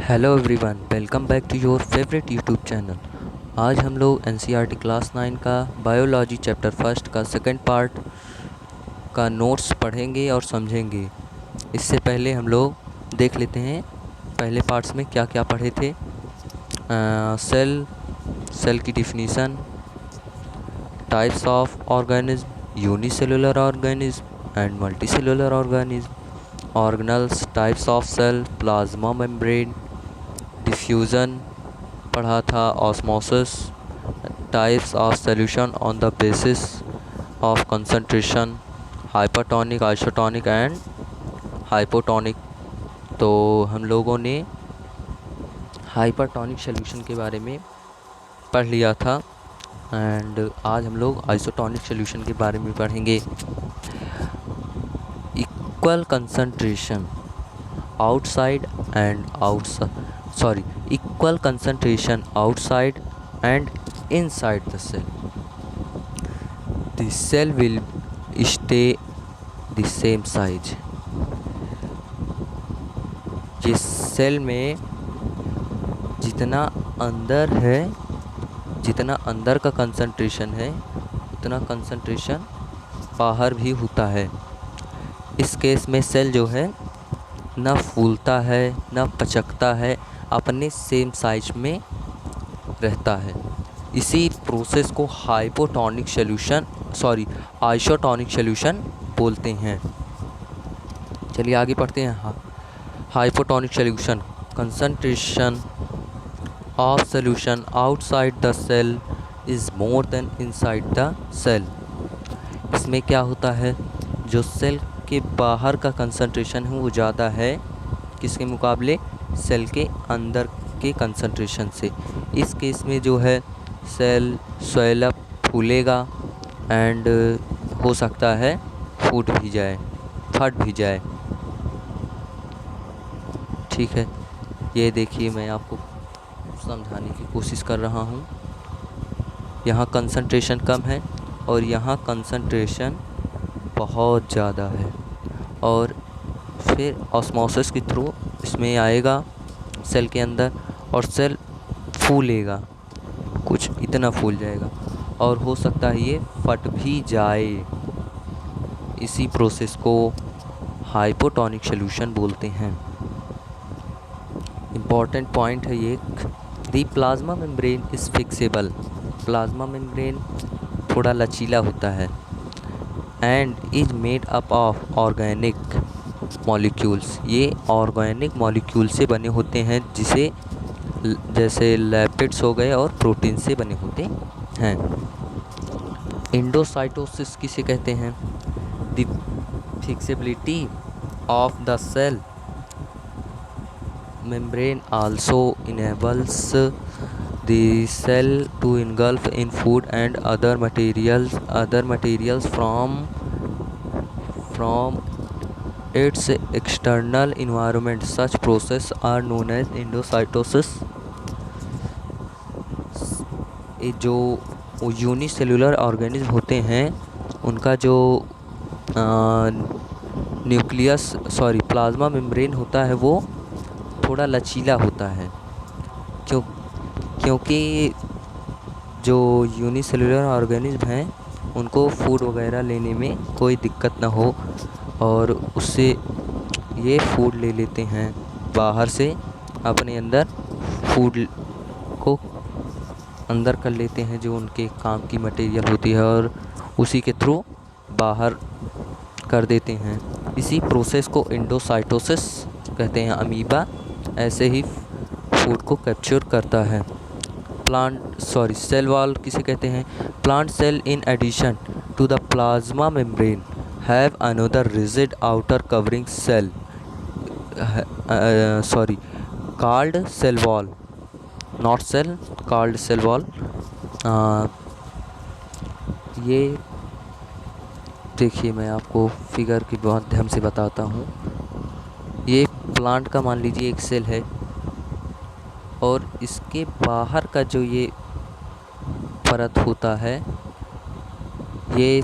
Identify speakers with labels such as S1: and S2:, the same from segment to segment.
S1: Hello everyone, welcome back to your favourite YouTube channel. आज हम लोग एनसीईआरटी क्लास 9 का बायोलॉजी चैप्टर फर्स्ट का सेकंड पार्ट का नोट्स पढ़ेंगे और समझेंगे। इससे पहले हम लोग देख लेते हैं पहले पार्ट्स में क्या क्या पढ़े थे। सेल की definition, types of organism, unicellular organism and multicellular organism, organelles, types of cell, plasma membrane, diffusion पढ़ा था, osmosis, types of solution on the basis of concentration, hypertonic, isotonic and hypotonic. तो हम लोगों ने हाइपरटोनिक सॉल्यूशन के बारे में पढ़ लिया था एंड आज हम लोग आइसोटोनिक सॉल्यूशन के बारे में पढ़ेंगे। Equal concentration outside and equal concentration outside and inside the cell. The cell will stay the same size. जिस सेल में जितना अंदर का कंसंट्रेशन है उतना कंसंट्रेशन बाहर भी होता है। इस केस में सेल जो है न फूलता है न पचकता है, अपने सेम साइज में रहता है। इसी प्रोसेस को आइसोटोनिक सॉल्यूशन बोलते हैं। चलिए आगे पढ़ते हैं। Hypotonic solution, concentration of solution outside the cell is more than inside the cell. इसमें क्या होता है, जो सेल के बाहर का कंसंट्रेशन है वो ज़्यादा है किसके मुकाबले, सेल के अंदर के कंसंट्रेशन से। इस केस में जो है सेल स्वेल अप, फूलेगा एंड हो सकता है फट भी जाए। ठीक है, ये देखिए मैं आपको समझाने की कोशिश कर रहा हूँ। यहाँ कंसंट्रेशन कम है और यहाँ कंसंट्रेशन बहुत ज़्यादा है और फिर ऑस्मोसिस के थ्रू इसमें आएगा सेल के अंदर और सेल फूलेगा, कुछ इतना फूल जाएगा और हो सकता है ये फट भी जाए। इसी प्रोसेस को हाइपोटोनिक सॉल्यूशन बोलते हैं। इम्पॉर्टेंट पॉइंट है ये, the plasma membrane is fixable. Plasma membrane थोड़ा लचीला होता है and is made up of organic molecules. ये ऑर्गेनिक मॉलिक्यूल से बने होते हैं, जैसे लिपिड्स हो गए और प्रोटीन से बने होते हैं। एंडोसाइटोसिस किसे कहते हैं, the flexibility of the cell membrane also enables the cell to engulf in food and other materials from its external environment. Such process are known as endocytosis. ये जो यूनिसेलुलर ऑर्गेनिज्म होते हैं उनका जो प्लाज्मा मेम्ब्रेन होता है वो थोड़ा लचीला होता है, क्योंकि जो यूनिसेलुलर ऑर्गेनिज्म हैं उनको फूड वगैरह लेने में कोई दिक्कत ना हो और उससे ये फूड ले लेते हैं बाहर से, अपने अंदर फूड को अंदर कर लेते हैं जो उनके काम की मटेरियल होती है और उसी के थ्रू बाहर कर देते हैं। इसी प्रोसेस को एंडोसाइटोसिस कहते हैं। अमीबा ऐसे ही फूड को कैप्चर करता है। सेल वॉल किसे कहते हैं, plant cell in addition to the plasma membrane have another rigid outer covering cell called cell wall, not cell, called cell wall. ये देखिए मैं आपको फिगर के माध्यम से बताता हूँ। ये प्लांट का मान लीजिए एक सेल है और इसके बाहर का जो ये परत होता है ये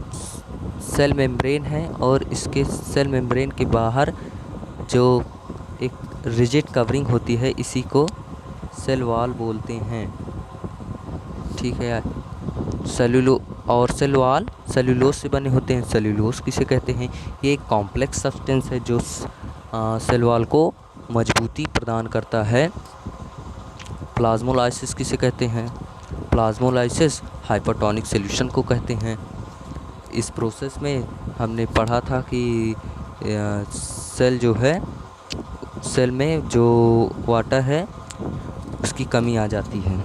S1: सेल मेम्ब्रेन है और इसके सेल मेम्ब्रेन के बाहर जो एक रिजिड कवरिंग होती है, इसी को सेल वॉल बोलते हैं। ठीक है यार। सेल वॉल सेल्यूलोज से बने होते हैं। सेल्यूलोज किसे कहते हैं? ये एक कॉम्प्लेक्स सब्सटेंस है जो सेल वॉल को मजबूती प्रदान करता है। प्लाज्मोलाइसिस किसे कहते हैं? प्लाज्मोलाइसिस हाइपरटोनिक सॉल्यूशन को कहते हैं। इस प्रोसेस में हमने पढ़ा था कि सेल जो है, सेल में जो वाटर है उसकी कमी आ जाती है।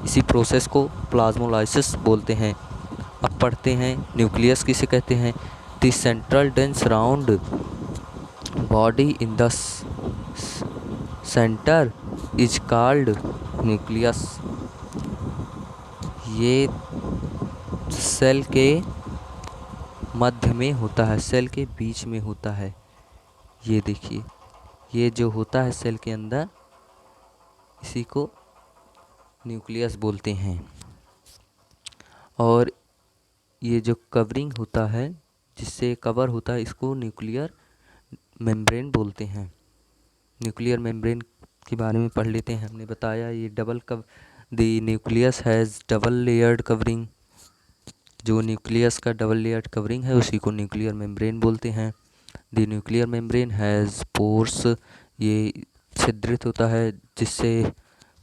S1: इसी प्रोसेस को प्लाज्मोलाइसिस बोलते हैं। अब पढ़ते हैं न्यूक्लियस किसे कहते हैं? The central dense round body in the centre is called nucleus. ये सेल के मध्य में होता है, सेल के बीच में होता है। ये देखिए, ये जो होता है सेल के अंदर, इसी को न्यूक्लियस बोलते हैं। और ये जो कवरिंग होता है, जिससे कवर होता है, इसको न्यूक्लियर मेम्ब्रेन बोलते हैं। न्यूक्लियर मेम्ब्रेन के बारे में पढ़ लेते हैं। हमने बताया ये the nucleus has double layered covering. जो न्यूक्लियस का डबल लेयर्ड कवरिंग है उसी को न्यूक्लियर मेम्ब्रेन बोलते हैं। The nuclear membrane has pores. ये छिद्रित होता है जिससे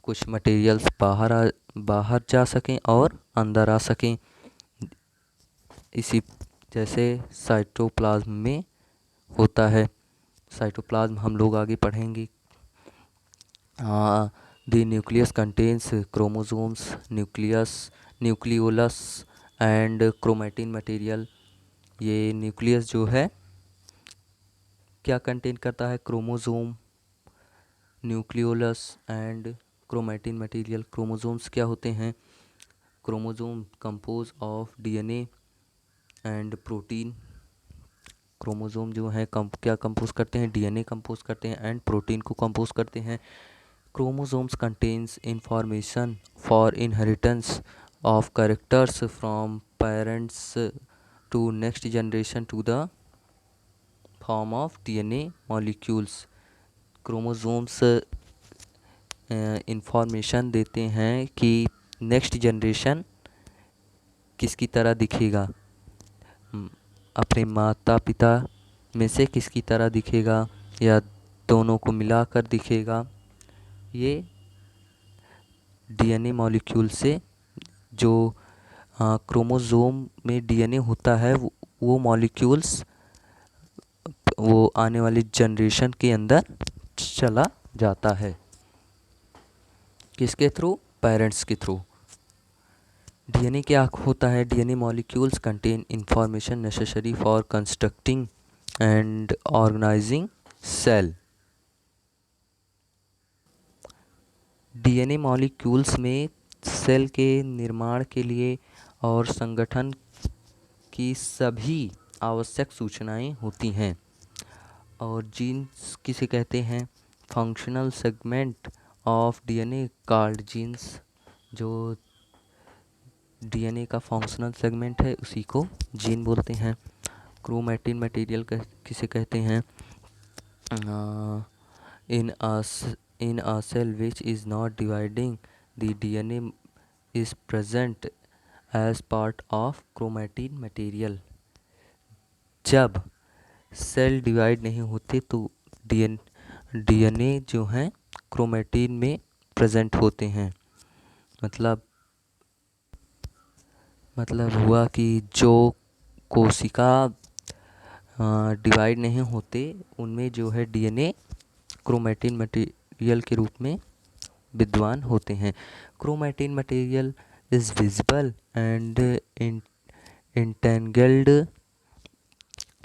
S1: कुछ मटेरियल्स बाहर जा सकें और अंदर आ सकें। इसी जैसे साइटोप्लाज्म में होता है। साइटोप्लाज्म हम लोग आगे पढ़ेंगे। The nucleus contains chromosomes, nucleolus and chromatin material. ये न्यूक्लियस जो है क्या कंटेन करता है? Chromosome, nucleolus and chromatin material. Chromosomes क्या होते हैं? Chromosome compose of DNA and protein. Chromosome जो है क्या कंपोज करते हैं? डीएनए कंपोज करते हैं एंड प्रोटीन को कंपोज करते हैं। Chromosomes contains information for inheritance of characters from parents to next generation to the form of DNA molecules. Chromosomes information देते हैं कि नेक्स्ट जनरेशन किसकी तरह दिखेगा, अपने माता पिता में से किसकी तरह दिखेगा या दोनों को मिलाकर दिखेगा। ये डीएनए मॉलिक्यूल से जो क्रोमोसोम में डीएनए होता है वो मॉलिक्यूल्स वो आने वाली जनरेशन के अंदर चला जाता है। किसके थ्रू? पेरेंट्स के थ्रू। डीएनए क्या होता है? DNA molecules contain information necessary for constructing and organising cell. DNA molecules में सेल के निर्माण के लिए और संगठन की सभी आवश्यक सूचनाएं होती हैं। और जीन्स किसे कहते हैं? Functional segment of DNA called jeans. जो डीएनए का फंक्शनल सेगमेंट है उसी को जीन बोलते हैं। क्रोमैटिन मटेरियल किसे कहते हैं? In a cell which is not dividing the DNA is present as part of chromatin material. जब सेल डिवाइड नहीं होते तो डीएनए जो हैं क्रोमैटिन में प्रेजेंट होते हैं। मतलब हुआ कि जो कोशिका डिवाइड नहीं होते उनमें जो है डीएनए क्रोमैटिन मटेरियल के रूप में विद्वान होते हैं। Chromatin material is visible and entangled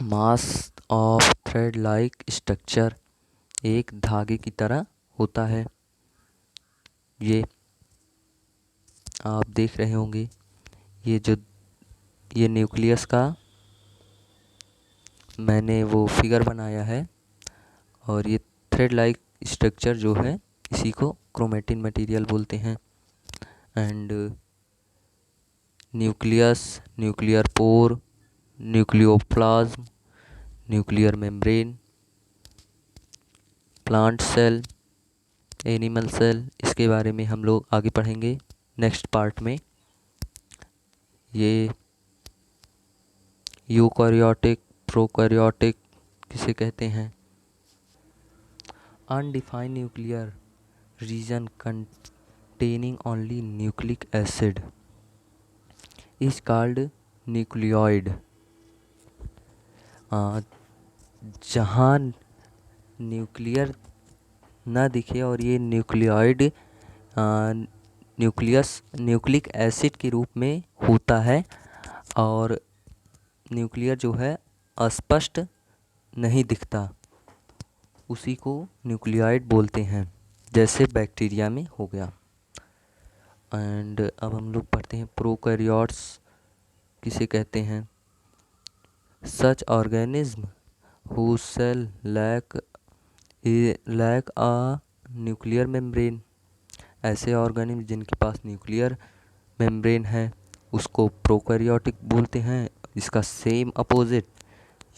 S1: mass of thread like structure. एक धागे की तरह होता है। ये आप देख रहे होंगे, ये न्यूक्लियस का मैंने वो फिगर बनाया है। और ये थ्रेड लाइक स्ट्रक्चर जो है इसी को क्रोमैटिन मटेरियल बोलते हैं। And nucleus, nuclear pore, nucleoplasm, nuclear membrane, plant cell, animal cell, इसके बारे में हम लोग आगे पढ़ेंगे नेक्स्ट पार्ट में। ये यूकैरियोटिक, प्रोकैरियोटिक किसे कहते हैं। Undefined nuclear region containing only nucleic acid is called nucleoid. जहाँ न्यूक्लियर ना दिखे और ये न्यूक्लियोइड न्यूक्लिक एसिड के रूप में होता है और न्यूक्लियर जो है अस्पष्ट नहीं दिखता, उसी को न्यूक्लियोइड बोलते हैं, जैसे बैक्टीरिया में हो गया। एंड अब हम लोग पढ़ते हैं प्रोकैरियोट्स किसे कहते हैं। Such organism whose cell lack a nuclear membrane, ऐसे ऑर्गेनिज्म जिनके पास न्यूक्लियर मेम्ब्रेन है उसको प्रोकैरियोटिक बोलते हैं। इसका सेम अपोजिट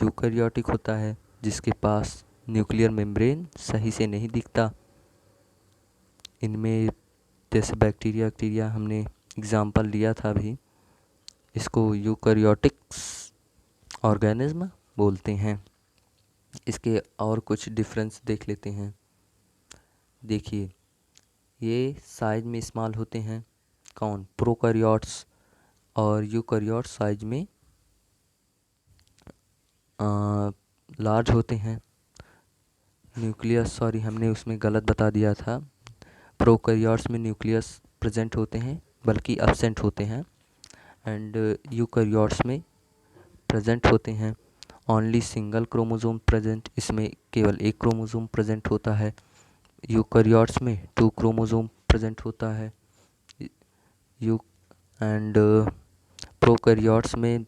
S1: यूकैरियोटिक होता है, जिसके पास न्यूक्लियर मेम्ब्रेन सही से नहीं दिखता। इनमें जैसे बैक्टीरिया हमने एग्जाम्पल लिया था अभी, इसको यूकैरियोटिक्स ऑर्गेनिज्म बोलते हैं। इसके और कुछ डिफरेंस देख लेते हैं। देखिए, ये साइज में स्मॉल होते हैं, कौन, प्रोकैरियोट्स, और यूकैरियोट्स साइज में लार्ज होते हैं। न्यूक्लियस, सॉरी हमने उसमें गलत बता दिया था, प्रोकैरियोट्स में न्यूक्लियस प्रेजेंट होते हैं बल्कि एब्सेंट होते हैं, एंड यूकैरियोट्स में प्रेजेंट होते हैं। ओनली सिंगल क्रोमोसोम प्रेजेंट, इसमें केवल एक क्रोमोसोम प्रेजेंट होता है। यूकैरियोट्स में 2 क्रोमोसोम प्रेजेंट होता है। एंड प्रोकैरियोट्स में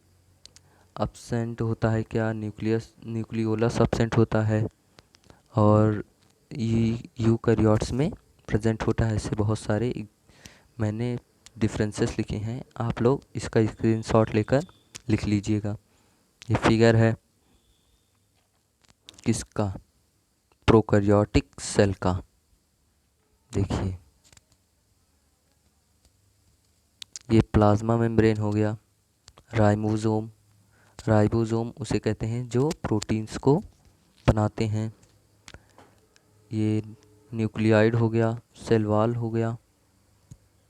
S1: एब्सेंट होता है क्या, न्यूक्लियोलस एब्सेंट होता है, और यूकैरियोट्स में प्रेजेंट होता है। ऐसे बहुत सारे मैंने डिफरेंसेस लिखे हैं, आप लोग इसका स्क्रीनशॉट लेकर लिख लीजिएगा। ये फिगर है किसका, प्रोकैरियोटिक सेल का। देखिए, ये प्लाज्मा मेम्ब्रेन हो गया। राइबोसोम उसे कहते हैं जो प्रोटीन्स को बनाते हैं। ये न्यूक्लियाइड हो गया, सेल वॉल हो गया।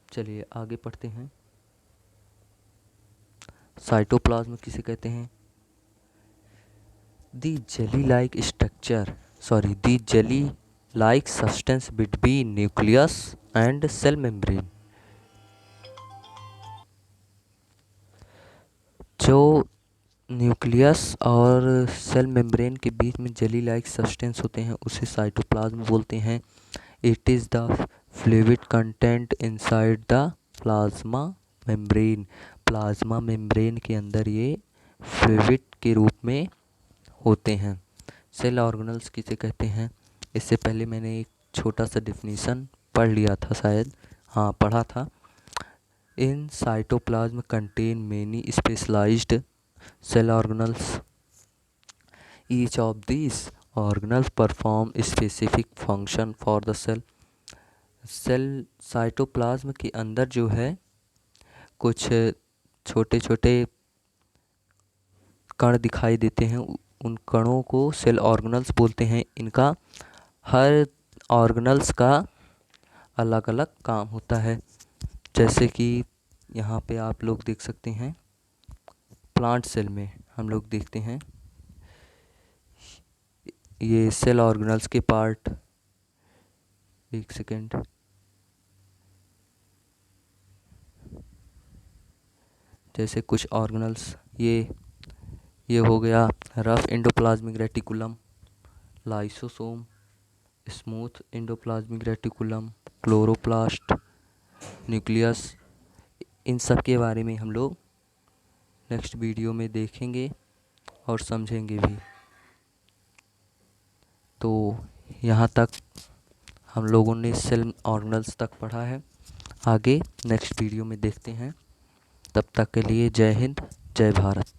S1: चलिए आगे पढ़ते हैं। साइटोप्लाज्म किसे कहते हैं। The jelly like substance between nucleus and cell membrane. जो न्यूक्लियस और सेल मेम्ब्रेन के बीच में जेली लाइक सब्सटेंस होते हैं उसे साइटोप्लाज्म बोलते हैं। It is the fluid content inside the plasma membrane. Plasma membrane के अंदर ये फ्लूइड के रूप में होते हैं। सेल ऑर्गेनल्स किसे कहते हैं। इससे पहले मैंने एक छोटा सा डिफिनीशन पढ़ लिया था, शायद हाँ पढ़ा था। In cytoplasm contain many specialised cell organelles. Each of these organelles perform specific function for the cell. Cell cytoplasm के अंदर जो है कुछ छोटे छोटे कण दिखाई देते हैं, उन कणों को सेल ऑर्गेनल्स बोलते हैं। इनका हर ऑर्गेनल्स का अलग अलग काम होता है। जैसे कि यहाँ पे आप लोग देख सकते हैं, प्लांट सेल में हम लोग देखते हैं ये सेल ऑर्गेनल्स के पार्ट, एक सेकेंड, जैसे कुछ ऑर्गेनल्स ये हो गया rough endoplasmic reticulum, lysosome, smooth endoplasmic reticulum, chloroplast, nucleus. इन सब के बारे में हम लोग नेक्स्ट वीडियो में देखेंगे और समझेंगे भी। तो यहाँ तक हम लोगों ने सेल ऑर्गेनल्स तक पढ़ा है, आगे नेक्स्ट वीडियो में देखते हैं। तब तक के लिए जय हिंद, जय भारत।